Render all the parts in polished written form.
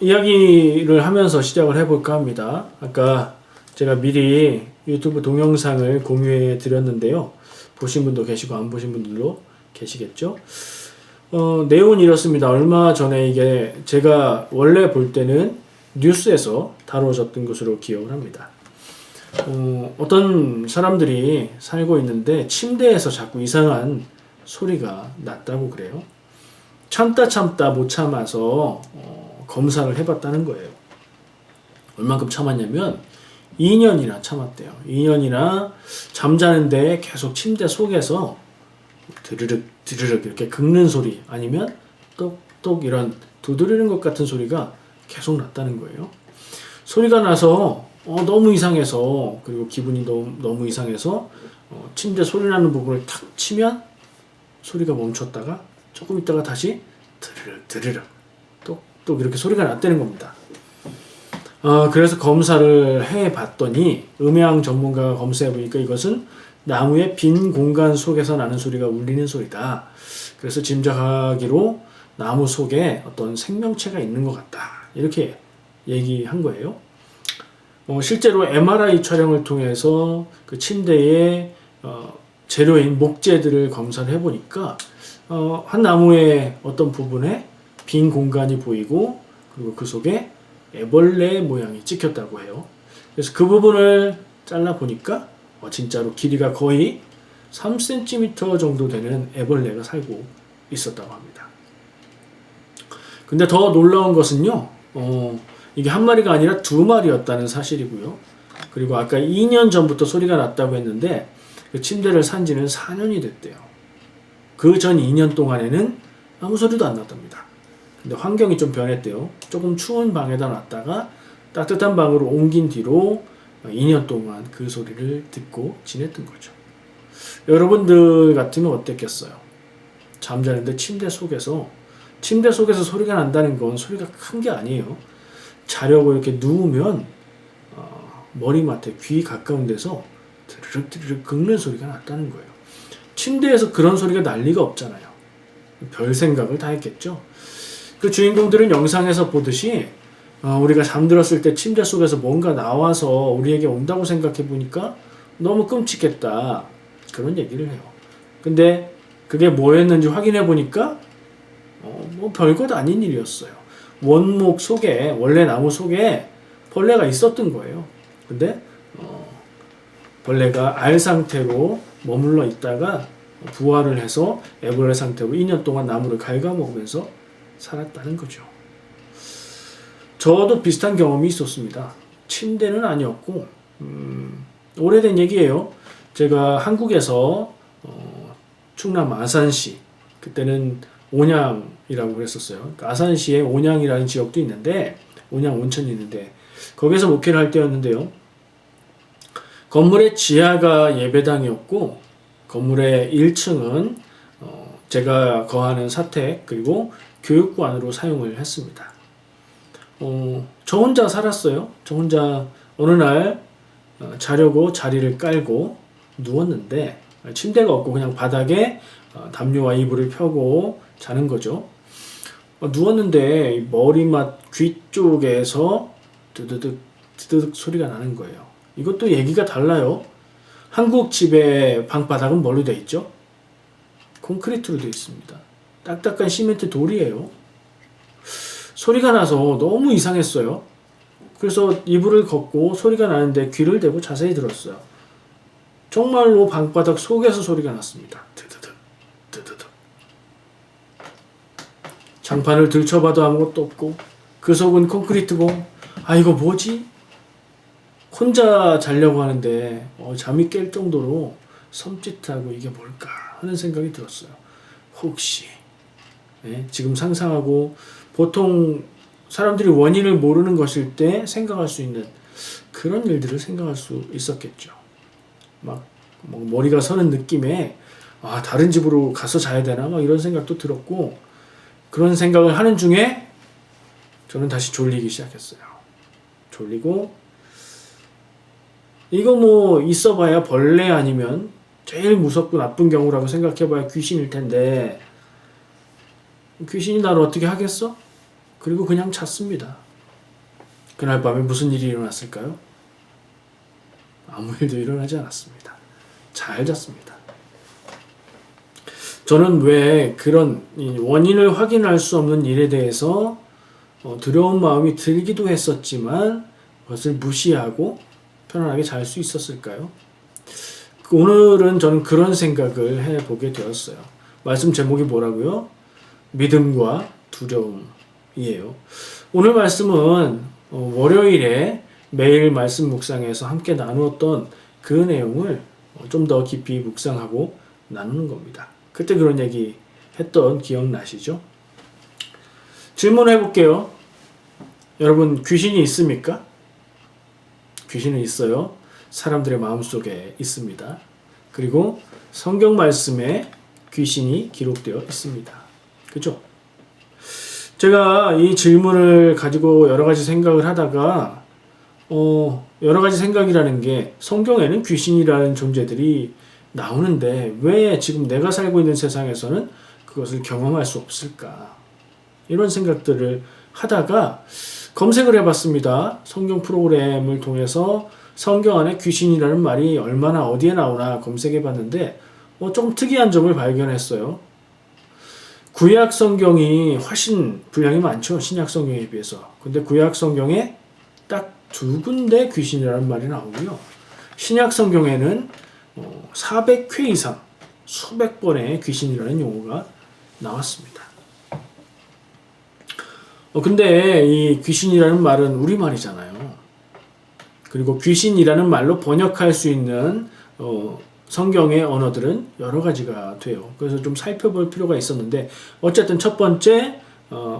이야기를 하면서 시작을 해볼까 합니다. 아까 제가 미리 유튜브 동영상을 공유해 드렸는데요. 보신 분도 계시고 안 보신 분들도 계시겠죠. 내용은 이렇습니다. 얼마 전에 이게 제가 원래 볼 때는 뉴스에서 다뤄졌던 것으로 기억을 합니다. 어떤 사람들이 살고 있는데 침대에서 자꾸 이상한 소리가 났다고 그래요. 참다 못 참아서 검사를 해봤다는 거예요. 얼만큼 참았냐면 2년이나 참았대요. 2년이나 잠자는데 계속 침대 속에서 드르륵 드르륵 이렇게 긁는 소리 아니면 똑똑 이런 두드리는 것 같은 소리가 계속 났다는 거예요. 소리가 나서 너무 이상해서, 그리고 기분이 너무 이상해서 침대 소리 나는 부분을 탁 치면 소리가 멈췄다가 조금 있다가 다시 드르륵 드르륵 똑똑 이렇게 소리가 났다는 겁니다. 그래서 검사를 해봤더니 음향 전문가가 검사해보니까 이것은 나무의 빈 공간 속에서 나는 소리가 울리는 소리다. 그래서 짐작하기로 나무 속에 어떤 생명체가 있는 것 같다. 이렇게 얘기한 거예요. 실제로 MRI 촬영을 통해서 그 침대의 재료인 목재들을 검사를 해보니까 한 나무의 어떤 부분에 빈 공간이 보이고, 그리고 그 속에 애벌레 모양이 찍혔다고 해요. 그래서 그 부분을 잘라 보니까 진짜로 길이가 거의 3cm 정도 되는 애벌레가 살고 있었다고 합니다. 근데 더 놀라운 것은요, 이게 한 마리가 아니라 두 마리였다는 사실이고요. 그리고 아까 2년 전부터 소리가 났다고 했는데 그 침대를 산 지는 4년이 됐대요. 그 전 2년 동안에는 아무 소리도 안 났답니다. 근데 환경이 좀 변했대요. 조금 추운 방에다 놨다가 따뜻한 방으로 옮긴 뒤로 2년 동안 그 소리를 듣고 지냈던 거죠. 여러분들 같으면 어땠겠어요? 잠자는데 침대 속에서 소리가 난다는 건 소리가 큰 게 아니에요. 자려고 이렇게 누우면 머리맡에 귀 가까운 데서 드르륵 드르륵 긁는 소리가 났다는 거예요. 침대에서 그런 소리가 날 리가 없잖아요. 별 생각을 다 했겠죠. 그 주인공들은 영상에서 보듯이 우리가 잠들었을 때 침대 속에서 뭔가 나와서 우리에게 온다고 생각해 보니까 너무 끔찍했다. 그런 얘기를 해요. 근데 그게 뭐였는지 확인해 보니까 뭐 별것 아닌 일이었어요. 원목 속에, 원래 나무 속에 벌레가 있었던 거예요. 근데 벌레가 알 상태로 머물러 있다가 부화를 해서 애벌레 상태로 2년 동안 나무를 갉아먹으면서 살았다는 거죠. 저도 비슷한 경험이 있었습니다. 침대는 아니었고 오래된 얘기예요. 제가 한국에서 충남 아산시, 그때는 온양이라고 그랬었어요. 그러니까 아산시에 온양이라는 지역도 있는데, 온양 온천이 있는데 거기서 목회를 할 때였는데요. 건물의 지하가 예배당이었고 건물의 1층은 제가 거하는 사택 그리고 교육관으로 사용을 했습니다. 저 혼자 살았어요. 저 혼자 어느 날 자려고 자리를 깔고 누웠는데 침대가 없고 그냥 바닥에 담요와 이불을 펴고 자는 거죠. 누웠는데 머리맡 귀 쪽에서 드드득 드드득 소리가 나는 거예요. 이것도 얘기가 달라요. 한국 집의 방바닥은 뭘로 되어 있죠? 콘크리트로 되어 있습니다. 딱딱한 시멘트 돌이에요. 소리가 나서 너무 이상했어요. 그래서 이불을 걷고 소리가 나는데 귀를 대고 자세히 들었어요. 정말로 방바닥 속에서 소리가 났습니다. 드드득 드드득. 장판을 들춰봐도 아무것도 없고 그 속은 콘크리트고, 이거 뭐지? 혼자 자려고 하는데 잠이 깰 정도로 섬찟하고 이게 뭘까 하는 생각이 들었어요. 혹시 지금 상상하고, 보통 사람들이 원인을 모르는 것일 때 생각할 수 있는 그런 일들을 생각할 수 있었겠죠. 막 머리가 서는 느낌에 다른 집으로 가서 자야 되나 막 이런 생각도 들었고, 그런 생각을 하는 중에 저는 다시 졸리기 시작했어요. 졸리고, 이거 뭐 있어봐야 벌레 아니면 제일 무섭고 나쁜 경우라고 생각해봐야 귀신일 텐데 귀신이 나를 어떻게 하겠어? 그리고 그냥 잤습니다. 그날 밤에 무슨 일이 일어났을까요? 아무 일도 일어나지 않았습니다. 잘 잤습니다. 저는 왜 그런 원인을 확인할 수 없는 일에 대해서 두려운 마음이 들기도 했었지만 그것을 무시하고 편안하게 잘 수 있었을까요? 오늘은 저는 그런 생각을 해보게 되었어요. 말씀 제목이 뭐라고요? 믿음과 두려움이에요. 오늘 말씀은 월요일에 매일 말씀 묵상에서 함께 나누었던 그 내용을 좀 더 깊이 묵상하고 나누는 겁니다. 그때 그런 얘기 했던 기억나시죠? 질문해 볼게요. 여러분, 귀신이 있습니까? 귀신은 있어요. 사람들의 마음속에 있습니다. 그리고 성경 말씀에 귀신이 기록되어 있습니다. 그죠? 제가 이 질문을 가지고 여러 가지 생각을 하다가 여러 가지 생각이라는 게 성경에는 귀신이라는 존재들이 나오는데 왜 지금 내가 살고 있는 세상에서는 그것을 경험할 수 없을까? 이런 생각들을 하다가 검색을 해봤습니다. 성경 프로그램을 통해서 성경 안에 귀신이라는 말이 얼마나 어디에 나오나 검색해봤는데 좀 특이한 점을 발견했어요. 구약 성경이 훨씬 분량이 많죠. 신약 성경에 비해서. 근데 구약 성경에 딱 2군데 귀신이라는 말이 나오고요. 신약 성경에는 400회 이상 수백 번의 귀신이라는 용어가 나왔습니다. 근데 이 귀신이라는 말은 우리말이잖아요. 그리고 귀신이라는 말로 번역할 수 있는 성경의 언어들은 여러 가지가 돼요. 그래서 좀 살펴볼 필요가 있었는데 어쨌든 첫 번째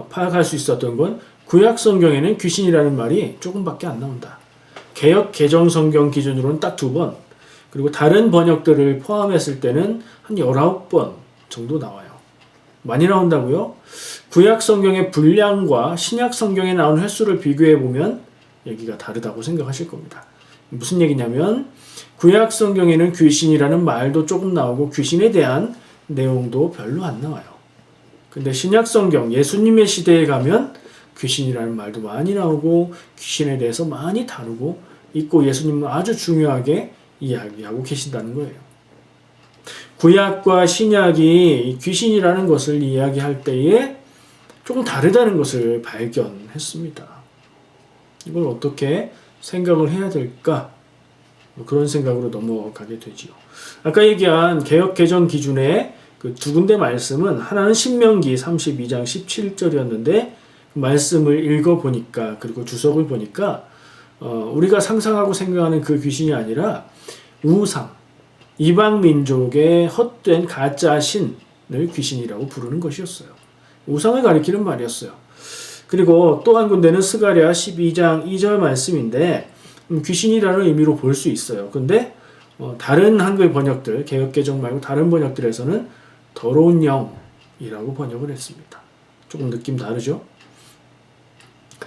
파악할 수 있었던 건 구약 성경에는 귀신이라는 말이 조금밖에 안 나온다. 개역 개정 성경 기준으로는 딱 2번, 그리고 다른 번역들을 포함했을 때는 한 19번 정도 나와요. 많이 나온다고요? 구약 성경의 분량과 신약 성경에 나온 횟수를 비교해 보면 얘기가 다르다고 생각하실 겁니다. 무슨 얘기냐면 구약 성경에는 귀신이라는 말도 조금 나오고 귀신에 대한 내용도 별로 안 나와요. 근데 신약 성경 예수님의 시대에 가면 귀신이라는 말도 많이 나오고 귀신에 대해서 많이 다루고 있고 예수님은 아주 중요하게 이야기하고 계신다는 거예요. 구약과 신약이 귀신이라는 것을 이야기할 때에 조금 다르다는 것을 발견했습니다. 이걸 어떻게 생각을 해야 될까? 그런 생각으로 넘어가게 되지요. 아까 얘기한 개역 개정 기준의 그 2군데 말씀은 하나는 신명기 32장 17절이었는데 말씀을 읽어보니까 그리고 주석을 보니까 우리가 상상하고 생각하는 그 귀신이 아니라 우상, 이방 민족의 헛된 가짜 신을 귀신이라고 부르는 것이었어요. 우상을 가리키는 말이었어요. 그리고 또 한 군데는 스가랴 12장 2절 말씀인데 귀신이라는 의미로 볼 수 있어요. 근데 다른 한글 번역들, 개역개정 말고 다른 번역들에서는 더러운 영이라고 번역을 했습니다. 조금 느낌 다르죠?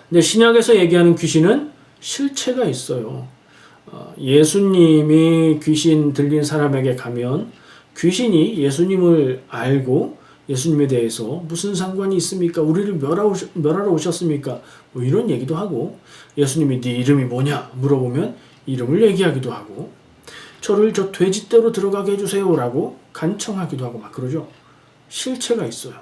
근데 신약에서 얘기하는 귀신은 실체가 있어요. 예수님이 귀신 들린 사람에게 가면 귀신이 예수님을 알고 예수님에 대해서 무슨 상관이 있습니까? 우리를 멸하러 오셨습니까? 뭐 이런 얘기도 하고 예수님이 네 이름이 뭐냐 물어보면 이름을 얘기하기도 하고 저를 저 돼지떼로 들어가게 해주세요라고 간청하기도 하고 막 그러죠. 실체가 있어요.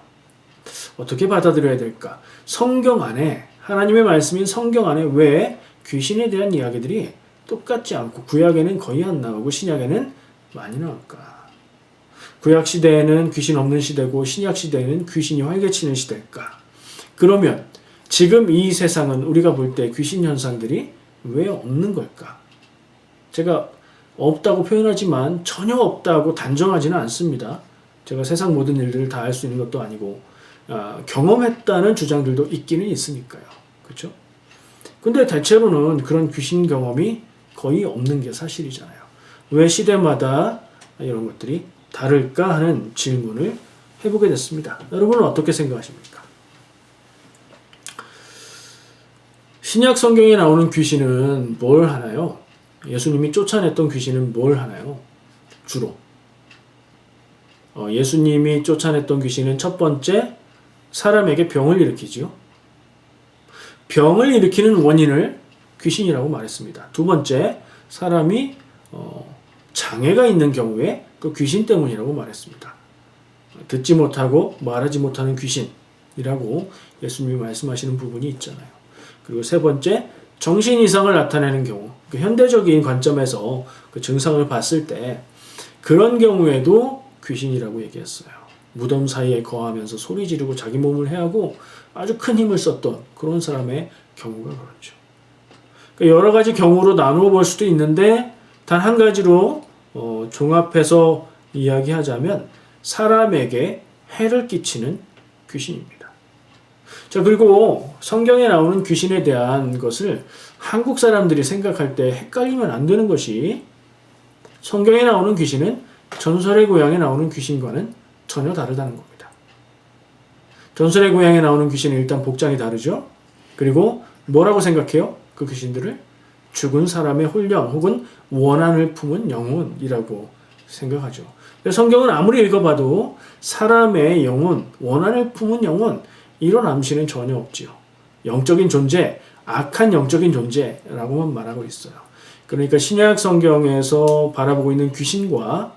어떻게 받아들여야 될까? 성경 안에 하나님의 말씀인 성경 안에 왜 귀신에 대한 이야기들이 똑같지 않고 구약에는 거의 안 나오고 신약에는 많이 나올까? 구약 시대에는 귀신 없는 시대고 신약 시대에는 귀신이 활개치는 시대일까? 그러면 지금 이 세상은 우리가 볼 때 귀신 현상들이 왜 없는 걸까? 제가 없다고 표현하지만 전혀 없다고 단정하지는 않습니다. 제가 세상 모든 일들을 다 할 수 있는 것도 아니고 경험했다는 주장들도 있기는 있으니까요. 그렇죠? 근데 대체로는 그런 귀신 경험이 거의 없는 게 사실이잖아요. 왜 시대마다 이런 것들이 다를까 하는 질문을 해보게 됐습니다. 여러분은 어떻게 생각하십니까? 신약 성경에 나오는 귀신은 뭘 하나요? 예수님이 쫓아냈던 귀신은 뭘 하나요? 주로 예수님이 쫓아냈던 귀신은 첫 번째 사람에게 병을 일으키지요. 병을 일으키는 원인을 귀신이라고 말했습니다. 두 번째, 사람이 장애가 있는 경우에 그 귀신 때문이라고 말했습니다. 듣지 못하고 말하지 못하는 귀신이라고 예수님이 말씀하시는 부분이 있잖아요. 그리고 세 번째, 정신 이상을 나타내는 경우, 그 현대적인 관점에서 그 증상을 봤을 때 그런 경우에도 귀신이라고 얘기했어요. 무덤 사이에 거하면서 소리 지르고 자기 몸을 해하고 아주 큰 힘을 썼던 그런 사람의 경우가 그렇죠. 그러니까 여러 가지 경우로 나누어 볼 수도 있는데 단 한 가지로 종합해서 이야기하자면 사람에게 해를 끼치는 귀신입니다. 자, 그리고 성경에 나오는 귀신에 대한 것을 한국 사람들이 생각할 때 헷갈리면 안 되는 것이, 성경에 나오는 귀신은 전설의 고향에 나오는 귀신과는 전혀 다르다는 겁니다. 전설의 고향에 나오는 귀신은 일단 복장이 다르죠. 그리고 뭐라고 생각해요? 그 귀신들을 죽은 사람의 혼령 혹은 원한을 품은 영혼이라고 생각하죠. 성경은 아무리 읽어봐도 사람의 영혼, 원한을 품은 영혼, 이런 암시는 전혀 없지요. 영적인 존재, 악한 영적인 존재라고만 말하고 있어요. 그러니까 신약 성경에서 바라보고 있는 귀신과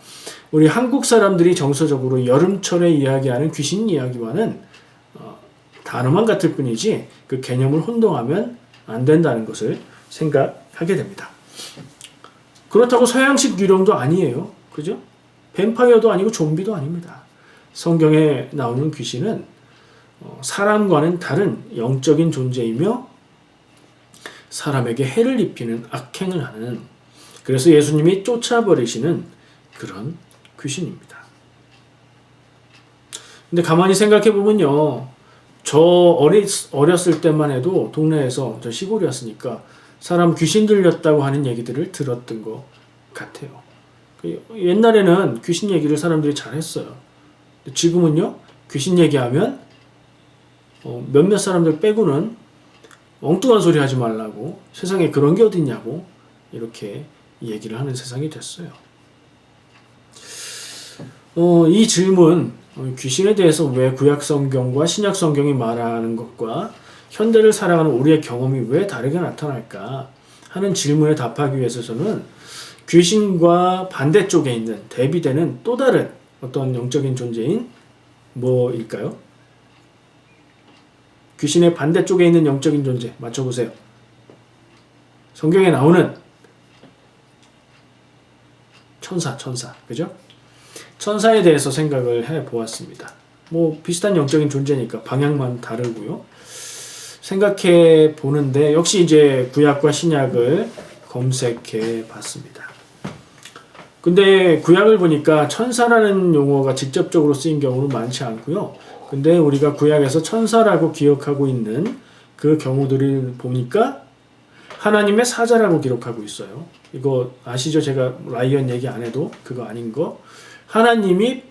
우리 한국 사람들이 정서적으로 여름철에 이야기하는 귀신 이야기와는 단어만 같을 뿐이지 그 개념을 혼동하면 안 된다는 것을 생각하게 됩니다. 그렇다고 서양식 유령도 아니에요. 그죠? 뱀파이어도 아니고 좀비도 아닙니다. 성경에 나오는 귀신은 사람과는 다른 영적인 존재이며 사람에게 해를 입히는 악행을 하는, 그래서 예수님이 쫓아버리시는 그런 귀신입니다. 근데 가만히 생각해 보면요, 저 어렸을 때만 해도 동네에서, 저 시골이었으니까 사람 귀신 들렸다고 하는 얘기들을 들었던 것 같아요. 옛날에는 귀신 얘기를 사람들이 잘 했어요. 지금은요, 귀신 얘기하면 몇몇 사람들 빼고는 엉뚱한 소리 하지 말라고, 세상에 그런 게 어딨냐고 이렇게 얘기를 하는 세상이 됐어요. 이 질문, 귀신에 대해서 왜 구약 성경과 신약 성경이 말하는 것과 현대를 살아가는 우리의 경험이 왜 다르게 나타날까 하는 질문에 답하기 위해서 저는 귀신과 반대쪽에 있는, 대비되는 또 다른 어떤 영적인 존재인 뭐일까요? 귀신의 반대쪽에 있는 영적인 존재 맞춰보세요. 성경에 나오는 천사, 그죠? 천사에 대해서 생각을 해보았습니다. 뭐 비슷한 영적인 존재니까 방향만 다르고요. 생각해 보는데 역시 이제 구약과 신약을 검색해 봤습니다. 근데 구약을 보니까 천사라는 용어가 직접적으로 쓰인 경우는 많지 않고요. 근데 우리가 구약에서 천사라고 기억하고 있는 그 경우들을 보니까 하나님의 사자라고 기록하고 있어요. 이거 아시죠? 제가 라이언 얘기 안 해도 그거 아닌 거. 하나님이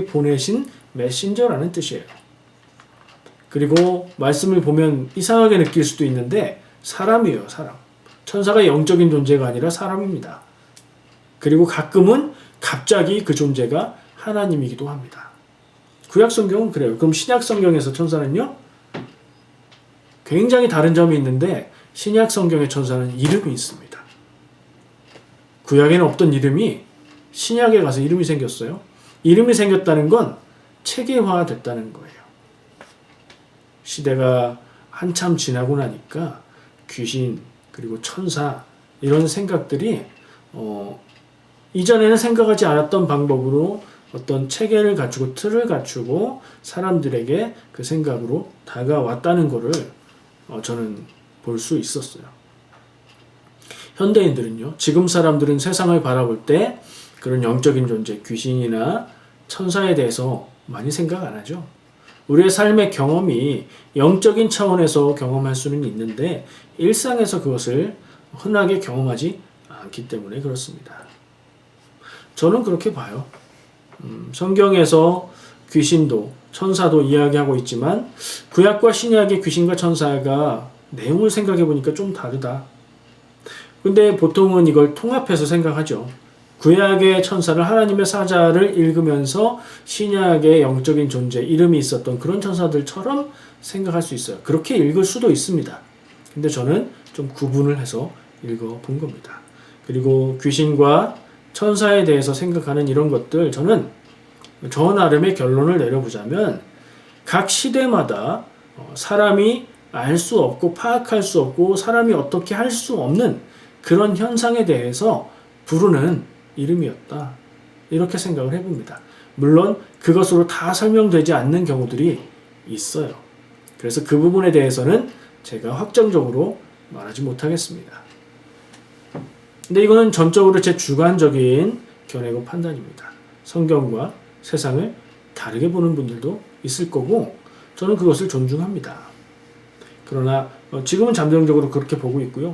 보내신 메신저라는 뜻이에요. 그리고 말씀을 보면 이상하게 느낄 수도 있는데 사람이에요, 사람. 천사가 영적인 존재가 아니라 사람입니다. 그리고 가끔은 갑자기 그 존재가 하나님이기도 합니다. 구약 성경은 그래요. 그럼 신약 성경에서 천사는요? 굉장히 다른 점이 있는데 신약 성경의 천사는 이름이 있습니다. 구약에는 없던 이름이 신약에 가서 이름이 생겼어요. 이름이 생겼다는 건 체계화됐다는 거예요. 시대가 한참 지나고 나니까 귀신 그리고 천사 이런 생각들이 이전에는 생각하지 않았던 방법으로 어떤 체계를 갖추고 틀을 갖추고 사람들에게 그 생각으로 다가왔다는 것을 저는 볼 수 있었어요. 현대인들은요, 지금 사람들은 세상을 바라볼 때 그런 영적인 존재, 귀신이나 천사에 대해서 많이 생각 안 하죠. 우리의 삶의 경험이 영적인 차원에서 경험할 수는 있는데 일상에서 그것을 흔하게 경험하지 않기 때문에 그렇습니다. 저는 그렇게 봐요. 성경에서 귀신도 천사도 이야기하고 있지만 구약과 신약의 귀신과 천사가 내용을 생각해 보니까 좀 다르다. 근데 보통은 이걸 통합해서 생각하죠. 구약의 천사를 하나님의 사자를 읽으면서 신약의 영적인 존재, 이름이 있었던 그런 천사들처럼 생각할 수 있어요. 그렇게 읽을 수도 있습니다. 근데 저는 좀 구분을 해서 읽어본 겁니다. 그리고 귀신과 천사에 대해서 생각하는 이런 것들, 저는 저 나름의 결론을 내려보자면 각 시대마다 사람이 알 수 없고 파악할 수 없고 사람이 어떻게 할 수 없는 그런 현상에 대해서 부르는 이름이었다. 이렇게 생각을 해봅니다. 물론 그것으로 다 설명되지 않는 경우들이 있어요. 그래서 그 부분에 대해서는 제가 확정적으로 말하지 못하겠습니다. 근데 이거는 전적으로 제 주관적인 견해고 판단입니다. 성경과 세상을 다르게 보는 분들도 있을 거고 저는 그것을 존중합니다. 그러나 지금은 잠정적으로 그렇게 보고 있고요.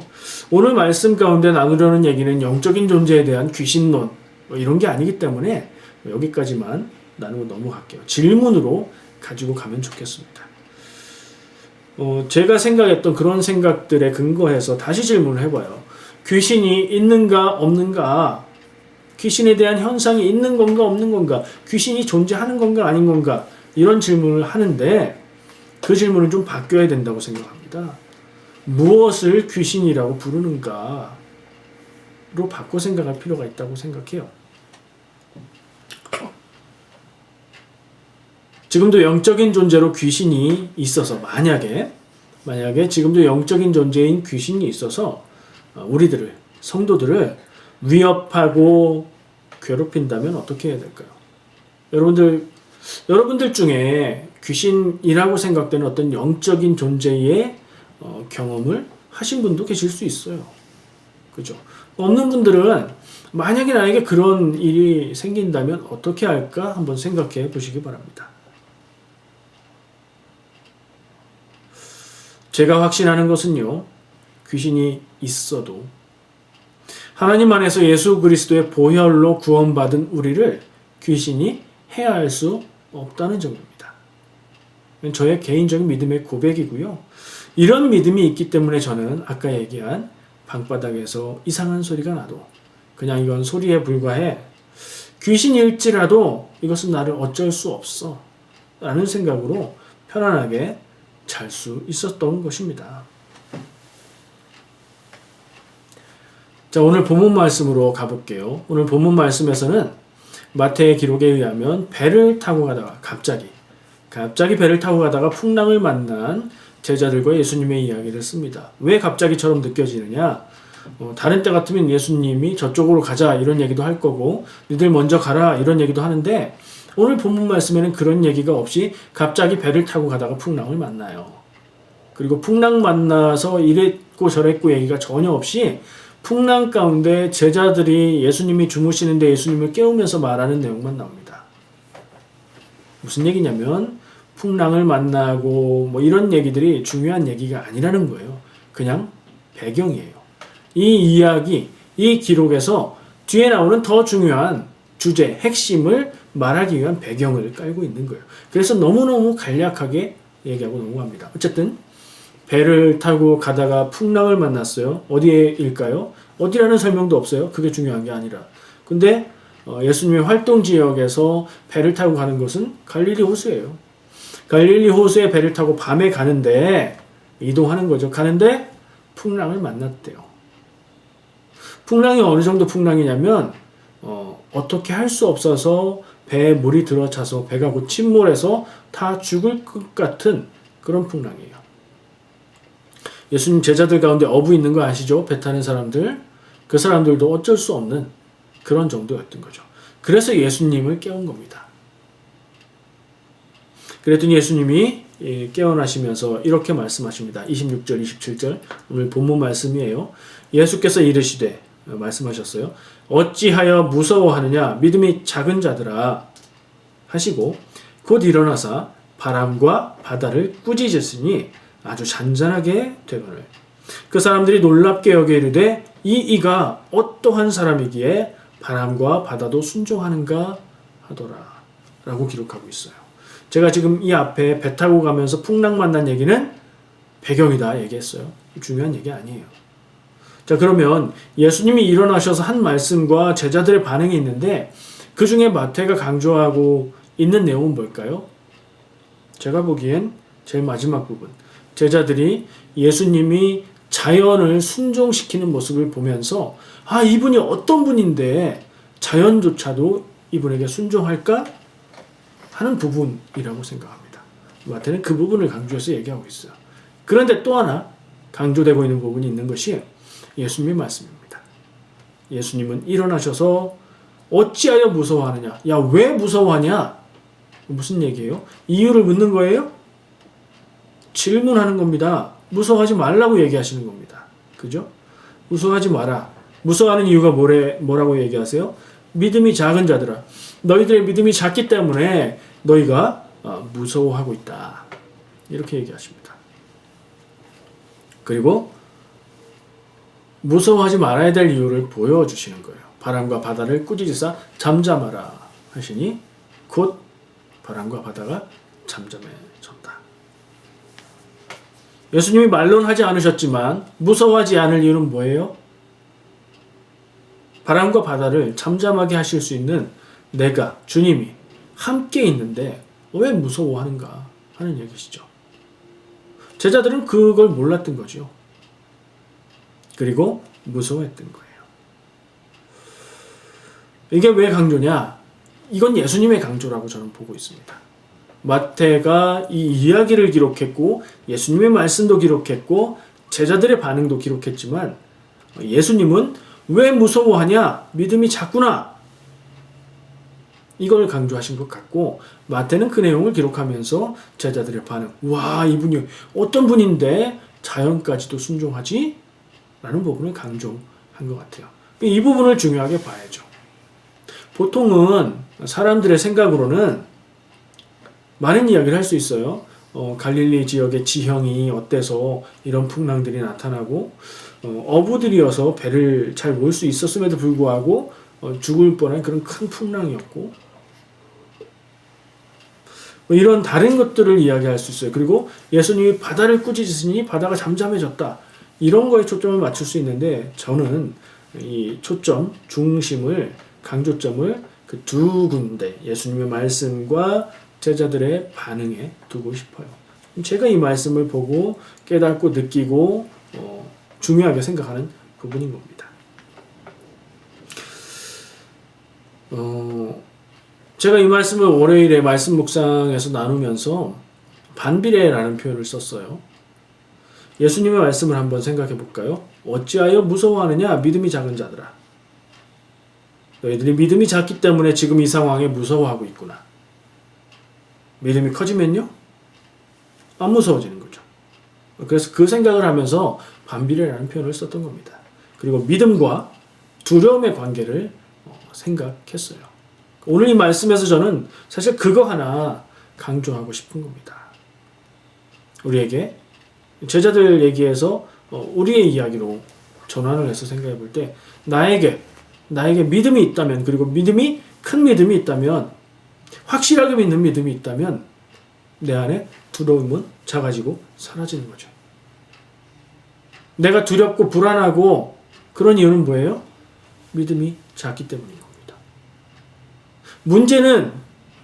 오늘 말씀 가운데 나누려는 얘기는 영적인 존재에 대한 귀신론 이런 게 아니기 때문에 여기까지만 나누고 넘어갈게요. 질문으로 가지고 가면 좋겠습니다. 제가 생각했던 그런 생각들에 근거해서 다시 질문을 해봐요. 귀신이 있는가 없는가? 귀신에 대한 현상이 있는 건가 없는 건가? 귀신이 존재하는 건가 아닌 건가? 이런 질문을 하는데 그 질문은 좀 바뀌어야 된다고 생각합니다. 무엇을 귀신이라고 부르는가로 바꿔 생각할 필요가 있다고 생각해요. 지금도 영적인 존재로 귀신이 있어서 만약에 지금도 영적인 존재인 귀신이 있어서 우리들을 성도들을 위협하고 괴롭힌다면 어떻게 해야 될까요? 여러분들 중에 귀신이라고 생각되는 어떤 영적인 존재의 경험을 하신 분도 계실 수 있어요. 그죠? 없는 분들은 만약에 나에게 그런 일이 생긴다면 어떻게 할까 한번 생각해 보시기 바랍니다. 제가 확신하는 것은요, 귀신이 있어도 하나님 안에서 예수 그리스도의 보혈로 구원받은 우리를 귀신이 해할 수 없다는 점입니다. 저의 개인적인 믿음의 고백이고요. 이런 믿음이 있기 때문에 저는 아까 얘기한 방바닥에서 이상한 소리가 나도 그냥 이건 소리에 불과해. 귀신일지라도 이것은 나를 어쩔 수 없어 라는 생각으로 편안하게 잘 수 있었던 것입니다. 자, 오늘 본문 말씀으로 가볼게요. 오늘 본문 말씀에서는 마태의 기록에 의하면 배를 타고 가다가 갑자기 배를 타고 가다가 풍랑을 만난 제자들과 예수님의 이야기를 씁니다. 왜 갑자기처럼 느껴지느냐? 다른 때 같으면 예수님이 저쪽으로 가자 이런 얘기도 할 거고 니들 먼저 가라 이런 얘기도 하는데 오늘 본문 말씀에는 그런 얘기가 없이 갑자기 배를 타고 가다가 풍랑을 만나요. 그리고 풍랑 만나서 이랬고 저랬고 얘기가 전혀 없이 풍랑 가운데 제자들이 예수님이 주무시는데 예수님을 깨우면서 말하는 내용만 나옵니다. 무슨 얘기냐면 풍랑을 만나고 뭐 이런 얘기들이 중요한 얘기가 아니라는 거예요. 그냥 배경이에요. 이 이야기, 이 기록에서 뒤에 나오는 더 중요한 주제, 핵심을 말하기 위한 배경을 깔고 있는 거예요. 그래서 너무너무 간략하게 얘기하고 넘어갑니다. 어쨌든 배를 타고 가다가 풍랑을 만났어요. 어디일까요? 어디라는 설명도 없어요. 그게 중요한 게 아니라. 근데 예수님의 활동 지역에서 배를 타고 가는 곳은 갈릴리 호수예요. 갈릴리 호수에 배를 타고 밤에 가는데 이동하는 거죠. 가는데 풍랑을 만났대요. 풍랑이 어느 정도 풍랑이냐면 어떻게 할 수 없어서 배에 물이 들어차서 배가 곧 침몰해서 다 죽을 것 같은 그런 풍랑이에요. 예수님 제자들 가운데 어부 있는 거 아시죠? 배 타는 사람들. 그 사람들도 어쩔 수 없는 그런 정도였던 거죠. 그래서 예수님을 깨운 겁니다. 그랬더니 예수님이 깨어나시면서 이렇게 말씀하십니다. 26절, 27절 오늘 본문 말씀이에요. 예수께서 이르시되 말씀하셨어요. 어찌하여 무서워하느냐 믿음이 작은 자들아 하시고 곧 일어나사 바람과 바다를 꾸짖으시니 아주 잔잔하게 되거늘 그 사람들이 놀랍게 여겨 이르되 이가 어떠한 사람이기에 바람과 바다도 순종하는가 하더라 라고 기록하고 있어요. 제가 지금 이 앞에 배 타고 가면서 풍랑 만난 얘기는 배경이다 얘기했어요. 중요한 얘기 아니에요. 자, 그러면 예수님이 일어나셔서 한 말씀과 제자들의 반응이 있는데 그 중에 마태가 강조하고 있는 내용은 뭘까요? 제가 보기엔 제일 마지막 부분. 제자들이 예수님이 자연을 순종시키는 모습을 보면서 아, 이분이 어떤 분인데 자연조차도 이분에게 순종할까? 하는 부분이라고 생각합니다. 마태는 그 부분을 강조해서 얘기하고 있어요. 그런데 또 하나 강조되고 있는 부분이 있는 것이 예수님의 말씀입니다. 예수님은 일어나셔서 어찌하여 무서워하느냐? 야, 왜 무서워하냐? 무슨 얘기예요? 이유를 묻는 거예요? 질문하는 겁니다. 무서워하지 말라고 얘기하시는 겁니다. 그죠? 무서워하지 마라. 무서워하는 이유가 뭐라고 얘기하세요? 믿음이 작은 자들아. 너희들의 믿음이 작기 때문에 너희가 무서워하고 있다. 이렇게 얘기하십니다. 그리고 무서워하지 말아야 될 이유를 보여주시는 거예요. 바람과 바다를 꾸짖으사 잠잠하라 하시니 곧 바람과 바다가 잠잠해졌다. 예수님이 말로는 하지 않으셨지만 무서워하지 않을 이유는 뭐예요? 바람과 바다를 잠잠하게 하실 수 있는 내가, 주님이 함께 있는데 왜 무서워하는가 하는 얘기시죠. 제자들은 그걸 몰랐던 거죠. 그리고 무서워했던 거예요. 이게 왜 강조냐? 이건 예수님의 강조라고 저는 보고 있습니다. 마태가 이 이야기를 기록했고 예수님의 말씀도 기록했고 제자들의 반응도 기록했지만 예수님은 왜 무서워하냐? 믿음이 작구나. 이걸 강조하신 것 같고 마태는 그 내용을 기록하면서 제자들의 반응. 와, 이분이 어떤 분인데 자연까지도 순종하지? 라는 부분을 강조한 것 같아요. 이 부분을 중요하게 봐야죠. 보통은 사람들의 생각으로는 많은 이야기를 할 수 있어요. 갈릴리 지역의 지형이 어때서 이런 풍랑들이 나타나고 어부들이어서 배를 잘 몰 수 있었음에도 불구하고 죽을 뻔한 그런 큰 풍랑이었고 이런 다른 것들을 이야기할 수 있어요. 그리고 예수님이 바다를 꾸짖으시니 바다가 잠잠해졌다. 이런 거에 초점을 맞출 수 있는데 저는 이 초점, 중심을, 강조점을 그 두 군데 예수님의 말씀과 제자들의 반응에 두고 싶어요. 제가 이 말씀을 보고 깨닫고 느끼고 중요하게 생각하는 부분인 겁니다. 제가 이 말씀을 월요일에 말씀 묵상에서 나누면서 반비례라는 표현을 썼어요. 예수님의 말씀을 한번 생각해 볼까요? 어찌하여 무서워하느냐? 믿음이 작은 자들아. 너희들이 믿음이 작기 때문에 지금 이 상황에 무서워하고 있구나. 믿음이 커지면요? 안 무서워지는 거죠. 그래서 그 생각을 하면서 반비례라는 표현을 썼던 겁니다. 그리고 믿음과 두려움의 관계를 생각했어요. 오늘 이 말씀에서 저는 사실 그거 하나 강조하고 싶은 겁니다. 우리에게 제자들 얘기에서 우리의 이야기로 전환을 해서 생각해 볼 때 나에게 믿음이 있다면 그리고 믿음이 큰 믿음이 있다면 확실하게 믿는 믿음이 있다면 내 안에 두려움은 작아지고 사라지는 거죠. 내가 두렵고 불안하고 그런 이유는 뭐예요? 믿음이 작기 때문인 겁니다. 문제는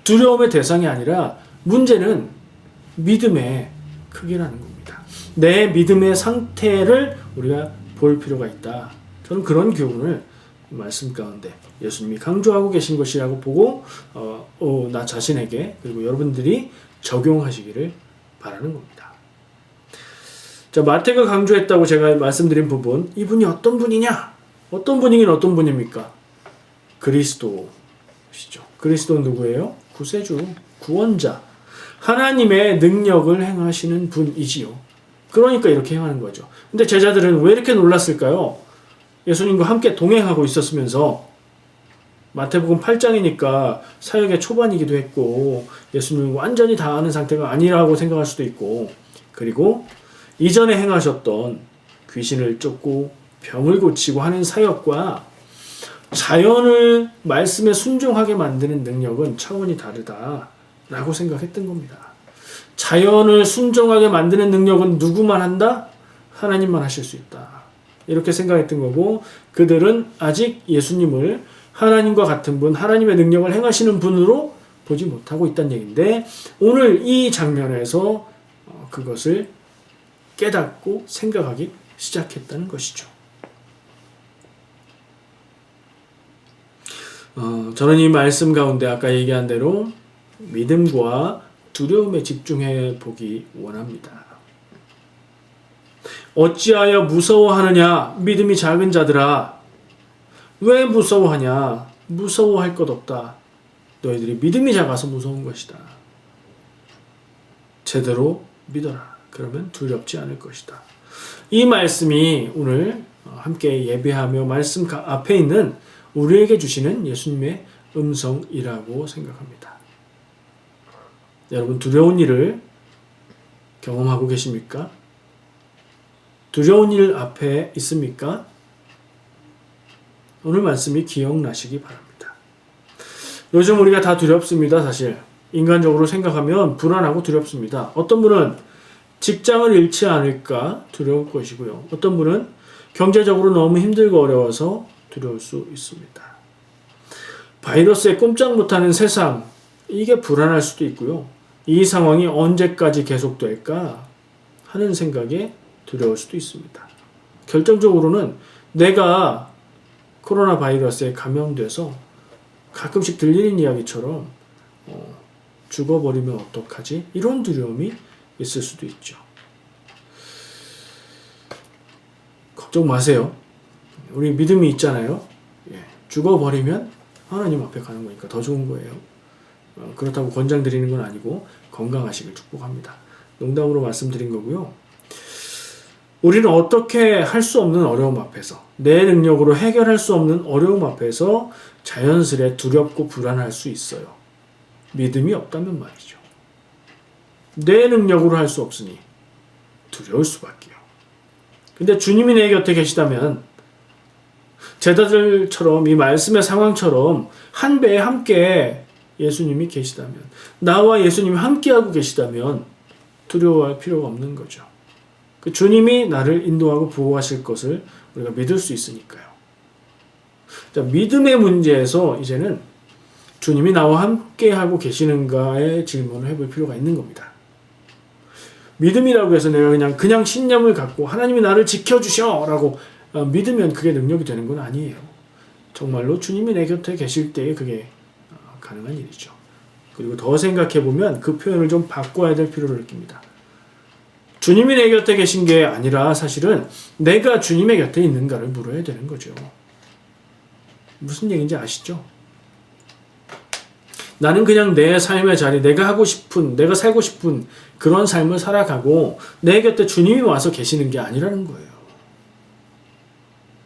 두려움의 대상이 아니라 문제는 믿음의 크기라는 겁니다. 내 믿음의 상태를 우리가 볼 필요가 있다. 저는 그런 교훈을 말씀 가운데 예수님이 강조하고 계신 것이라고 보고 나 자신에게 그리고 여러분들이 적용하시기를 바라는 겁니다. 자, 마태가 강조했다고 제가 말씀드린 부분, 이분이 어떤 분이냐? 어떤 분이긴 어떤 분입니까? 그리스도시죠. 그리스도는 누구예요? 구세주, 구원자, 하나님의 능력을 행하시는 분이지요. 그러니까 이렇게 행하는 거죠. 근데 제자들은 왜 이렇게 놀랐을까요? 예수님과 함께 동행하고 있었으면서 마태복음 8장이니까 사역의 초반이기도 했고 예수님을 완전히 다 아는 상태가 아니라고 생각할 수도 있고 그리고 이전에 행하셨던 귀신을 쫓고 병을 고치고 하는 사역과 자연을 말씀에 순종하게 만드는 능력은 차원이 다르다라고 생각했던 겁니다. 자연을 순종하게 만드는 능력은 누구만 한다? 하나님만 하실 수 있다. 이렇게 생각했던 거고, 그들은 아직 예수님을 하나님과 같은 분, 하나님의 능력을 행하시는 분으로 보지 못하고 있다는 얘기인데, 오늘 이 장면에서 그것을 깨닫고 생각하기 시작했다는 것이죠. 저는 이 말씀 가운데 아까 얘기한 대로 믿음과 두려움에 집중해 보기 원합니다. 어찌하여 무서워하느냐 믿음이 작은 자들아. 왜 무서워하냐? 무서워할 것 없다. 너희들이 믿음이 작아서 무서운 것이다. 제대로 믿어라. 그러면 두렵지 않을 것이다. 이 말씀이 오늘 함께 예배하며 말씀 앞에 있는 우리에게 주시는 예수님의 음성이라고 생각합니다. 여러분, 두려운 일을 경험하고 계십니까? 두려운 일 앞에 있습니까? 오늘 말씀이 기억나시기 바랍니다. 요즘 우리가 다 두렵습니다. 사실 인간적으로 생각하면 불안하고 두렵습니다. 어떤 분은 직장을 잃지 않을까 두려울 것이고요. 어떤 분은 경제적으로 너무 힘들고 어려워서 두려울 수 있습니다. 바이러스에 꼼짝 못하는 세상, 이게 불안할 수도 있고요. 이 상황이 언제까지 계속될까 하는 생각에 두려울 수도 있습니다. 결정적으로는 내가 코로나 바이러스에 감염돼서 가끔씩 들리는 이야기처럼 죽어버리면 어떡하지? 이런 두려움이 있을 수도 있죠. 걱정 마세요. 우리 믿음이 있잖아요. 죽어버리면 하나님 앞에 가는 거니까 더 좋은 거예요. 그렇다고 권장드리는 건 아니고 건강하시길 축복합니다. 농담으로 말씀드린 거고요. 우리는 어떻게 할 수 없는 어려움 앞에서, 내 능력으로 해결할 수 없는 어려움 앞에서 자연스레 두렵고 불안할 수 있어요. 믿음이 없다면 말이죠. 내 능력으로 할 수 없으니 두려울 수밖에요. 근데 주님이 내 곁에 계시다면, 제자들처럼 이 말씀의 상황처럼 한 배에 함께 예수님이 계시다면, 나와 예수님이 함께하고 계시다면 두려워할 필요가 없는 거죠. 그 주님이 나를 인도하고 보호하실 것을 우리가 믿을 수 있으니까요. 자, 믿음의 문제에서 이제는 주님이 나와 함께하고 계시는가의 질문을 해볼 필요가 있는 겁니다. 믿음이라고 해서 내가 그냥 신념을 갖고 하나님이 나를 지켜주셔 라고 믿으면 그게 능력이 되는 건 아니에요. 정말로 주님이 내 곁에 계실 때에 그게 가능한 일이죠. 그리고 더 생각해보면 그 표현을 좀 바꿔야 될 필요를 느낍니다. 주님이 내 곁에 계신 게 아니라 사실은 내가 주님의 곁에 있는가를 물어야 되는 거죠. 무슨 얘기인지 아시죠? 나는 그냥 내 삶의 자리, 내가 하고 싶은, 내가 살고 싶은 그런 삶을 살아가고 내 곁에 주님이 와서 계시는 게 아니라는 거예요.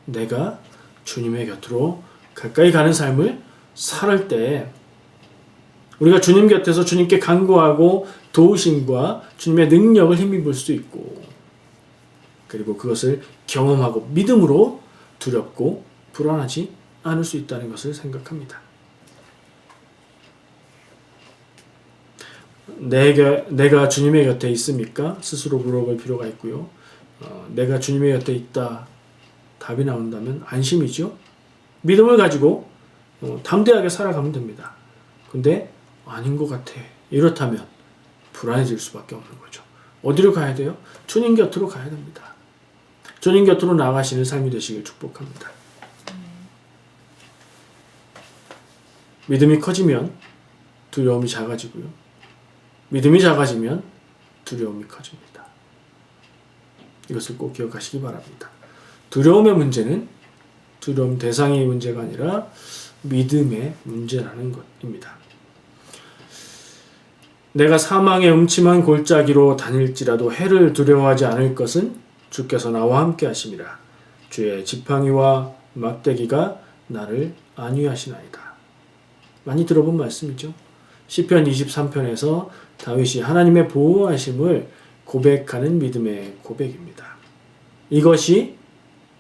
내가 주님의 곁으로 가까이 가는 삶을 살 때 우리가 주님 곁에서 주님께 간구하고 도우심과 주님의 능력을 힘입을 수 있고, 그리고 그것을 경험하고 믿음으로 두렵고 불안하지 않을 수 있다는 것을 생각합니다. 내가 주님의 곁에 있습니까? 스스로 물어볼 필요가 있고요. 내가 주님의 곁에 있다. 답이 나온다면 안심이죠. 믿음을 가지고 담대하게 살아가면 됩니다. 근데 아닌 것 같아. 이렇다면 불안해질 수밖에 없는 거죠. 어디로 가야 돼요? 주님 곁으로 가야 됩니다. 주님 곁으로 나가시는 삶이 되시길 축복합니다. 믿음이 커지면 두려움이 작아지고요. 믿음이 작아지면 두려움이 커집니다. 이것을 꼭 기억하시기 바랍니다. 두려움의 문제는 두려움 대상의 문제가 아니라 믿음의 문제라는 것입니다. 내가 사망의 음침한 골짜기로 다닐지라도 해를 두려워하지 않을 것은 주께서 나와 함께 하심이라. 주의 지팡이와 막대기가 나를 안위하시나이다. 많이 들어본 말씀이죠. 시편 23편에서 다윗이 하나님의 보호하심을 고백하는 믿음의 고백입니다. 이것이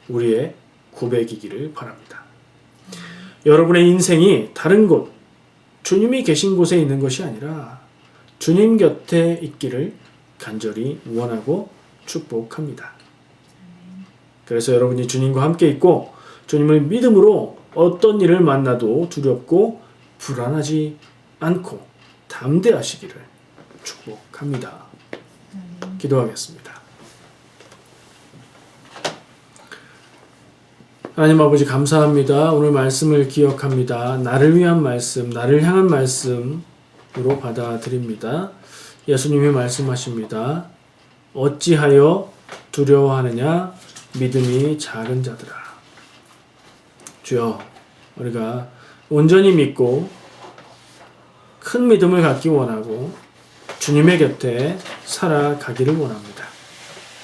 우리의 고백이기를 바랍니다. 여러분의 인생이 다른 곳, 주님이 계신 곳에 있는 것이 아니라 주님 곁에 있기를 간절히 원하고 축복합니다. 그래서 여러분이 주님과 함께 있고 주님을 믿음으로 어떤 일을 만나도 두렵고 불안하지 않고 담대하시기를 축복합니다. 기도하겠습니다. 하나님 아버지 감사합니다. 오늘 말씀을 기억합니다. 나를 위한 말씀, 나를 향한 말씀으로 받아들입니다. 예수님이 말씀하십니다. 어찌하여 두려워하느냐 믿음이 작은 자들아. 주여, 우리가 온전히 믿고 큰 믿음을 갖기 원하고 주님의 곁에 살아가기를 원합니다.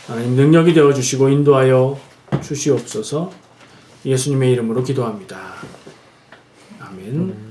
하나님 능력이 되어주시고 인도하여 주시옵소서. 예수님의 이름으로 기도합니다. 아멘.